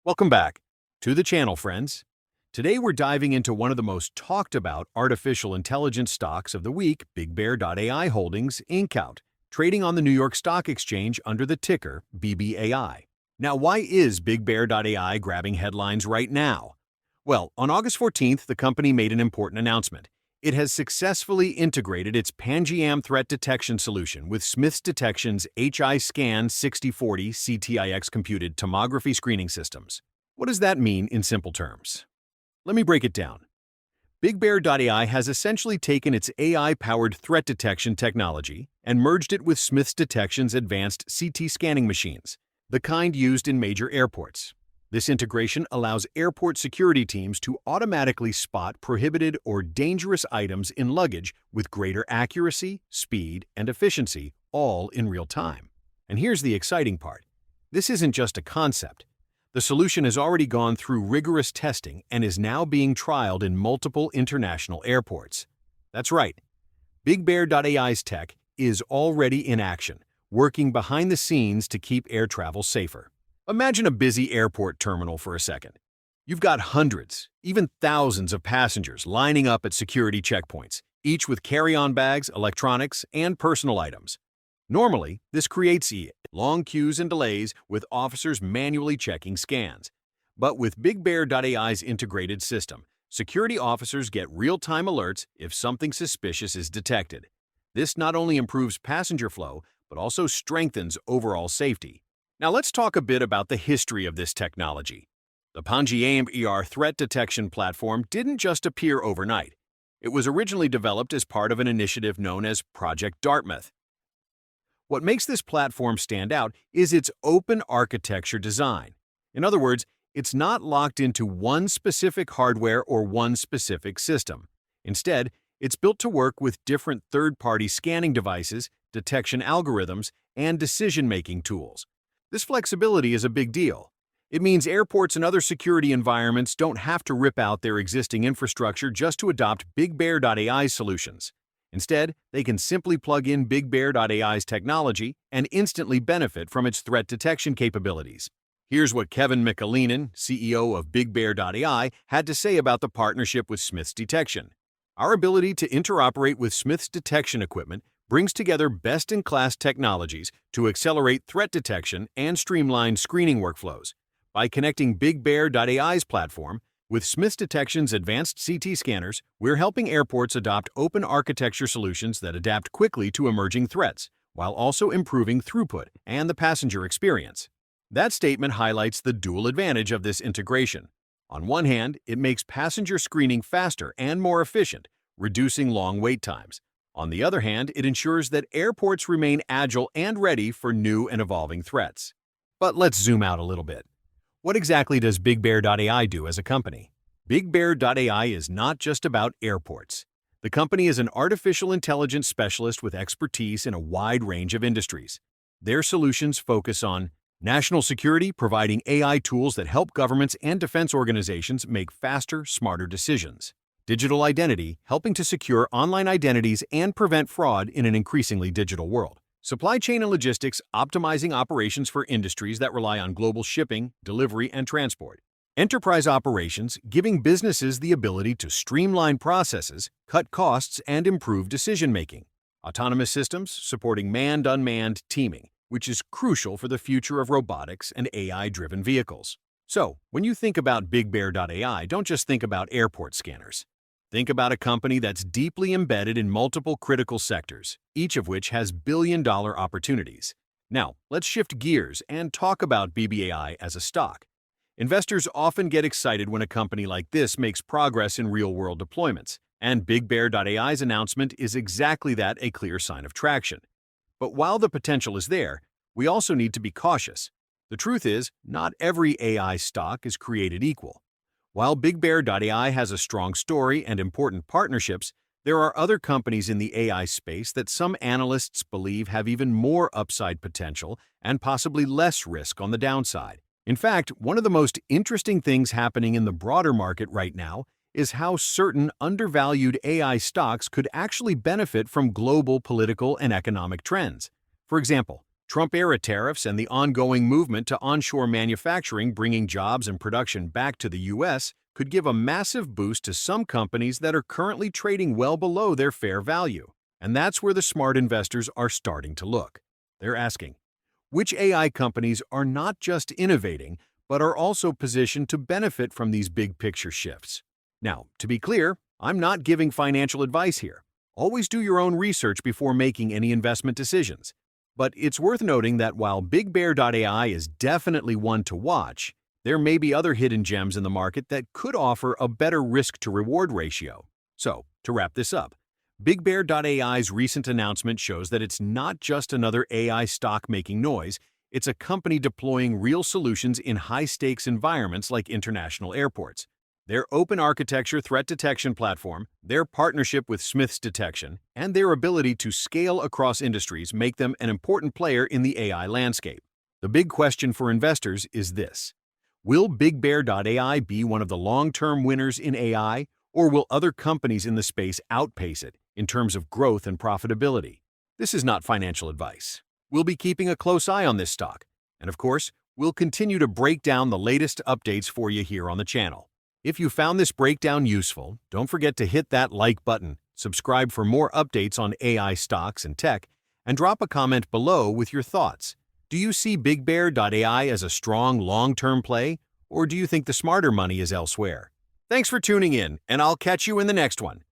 Welcome back to the channel, friends. Today we're diving into one of the most talked about artificial intelligence stocks of the week, BigBear.ai Holdings, Inc. trading on the New York Stock Exchange under the ticker BBAI. Now, why is BigBear.ai grabbing headlines right now? Well, on August 14th, the company made an important announcement. It has successfully integrated its Pangiam Threat Detection solution with Smiths Detection's HI-Scan 6040 CTiX computed tomography screening systems. What does that mean in simple terms? Let me break it down. BigBear.ai has essentially taken its AI-powered threat detection technology and merged it with Smiths Detection's advanced CT scanning machines, the kind used in major airports. This integration allows airport security teams to automatically spot prohibited or dangerous items in luggage with greater accuracy, speed, and efficiency, all in real time. And here's the exciting part. This isn't just a concept. The solution has already gone through rigorous testing and is now being trialed in multiple international airports. That's right. BigBear.ai's tech is already in action, working behind the scenes to keep air travel safer. Imagine a busy airport terminal for a second. You've got hundreds, even thousands of passengers lining up at security checkpoints, each with carry-on bags, electronics, and personal items. Normally, this creates long queues and delays with officers manually checking scans. But with BigBear.ai's integrated system, security officers get real-time alerts if something suspicious is detected. This not only improves passenger flow, but also strengthens overall safety. Now let's talk a bit about the history of this technology. The Pangiam Threat Detection platform didn't just appear overnight. It was originally developed as part of an initiative known as Project Dartmouth. What makes this platform stand out is its open architecture design. In other words, it's not locked into one specific hardware or one specific system. Instead, it's built to work with different third-party scanning devices, detection algorithms, and decision-making tools. This flexibility is a big deal. It means airports and other security environments don't have to rip out their existing infrastructure just to adopt BigBear.ai's solutions. Instead, they can simply plug in BigBear.ai's technology and instantly benefit from its threat detection capabilities. Here's what Kevin McAleenan, CEO of BigBear.ai, had to say about the partnership with Smiths Detection. Our ability to interoperate with Smiths Detection equipment brings together best-in-class technologies to accelerate threat detection and streamline screening workflows. By connecting BigBear.ai's platform with Smiths Detection's advanced CT scanners, we're helping airports adopt open architecture solutions that adapt quickly to emerging threats, while also improving throughput and the passenger experience. That statement highlights the dual advantage of this integration. On one hand, it makes passenger screening faster and more efficient, reducing long wait times. On the other hand, it ensures that airports remain agile and ready for new and evolving threats. But let's zoom out a little bit. What exactly does BigBear.ai do as a company? BigBear.ai is not just about airports. The company is an artificial intelligence specialist with expertise in a wide range of industries. Their solutions focus on national security, providing AI tools that help governments and defense organizations make faster, smarter decisions. Digital identity, helping to secure online identities and prevent fraud in an increasingly digital world. Supply chain and logistics, optimizing operations for industries that rely on global shipping, delivery, and transport. Enterprise operations, giving businesses the ability to streamline processes, cut costs, and improve decision-making. Autonomous systems, supporting manned-unmanned teaming, which is crucial for the future of robotics and AI-driven vehicles. So, when you think about BigBear.ai, don't just think about airport scanners. Think about a company that's deeply embedded in multiple critical sectors, each of which has billion-dollar opportunities. Now, let's shift gears and talk about BBAI as a stock. Investors often get excited when a company like this makes progress in real-world deployments, and BigBear.ai's announcement is exactly that, a clear sign of traction. But while the potential is there, we also need to be cautious. The truth is, not every AI stock is created equal. While BigBear.ai has a strong story and important partnerships, there are other companies in the AI space that some analysts believe have even more upside potential and possibly less risk on the downside. In fact, one of the most interesting things happening in the broader market right now is how certain undervalued AI stocks could actually benefit from global political and economic trends. For example, Trump-era tariffs and the ongoing movement to onshore manufacturing bringing jobs and production back to the U.S. could give a massive boost to some companies that are currently trading well below their fair value. And that's where the smart investors are starting to look. They're asking, which AI companies are not just innovating, but are also positioned to benefit from these big picture shifts? Now, to be clear, I'm not giving financial advice here. Always do your own research before making any investment decisions. But it's worth noting that while BigBear.ai is definitely one to watch, there may be other hidden gems in the market that could offer a better risk-to-reward ratio. So, to wrap this up, BigBear.ai's recent announcement shows that it's not just another AI stock making noise, it's a company deploying real solutions in high-stakes environments like international airports. Their open architecture threat detection platform, their partnership with Smith's Detection, and their ability to scale across industries make them an important player in the AI landscape. The big question for investors is this: will BigBear.ai be one of the long-term winners in AI, or will other companies in the space outpace it in terms of growth and profitability? This is not financial advice. We'll be keeping a close eye on this stock, and of course, we'll continue to break down the latest updates for you here on the channel. If you found this breakdown useful, don't forget to hit that like button, subscribe for more updates on AI stocks and tech, and drop a comment below with your thoughts. Do you see BigBear.ai as a strong long-term play, or do you think the smarter money is elsewhere? Thanks for tuning in, and I'll catch you in the next one.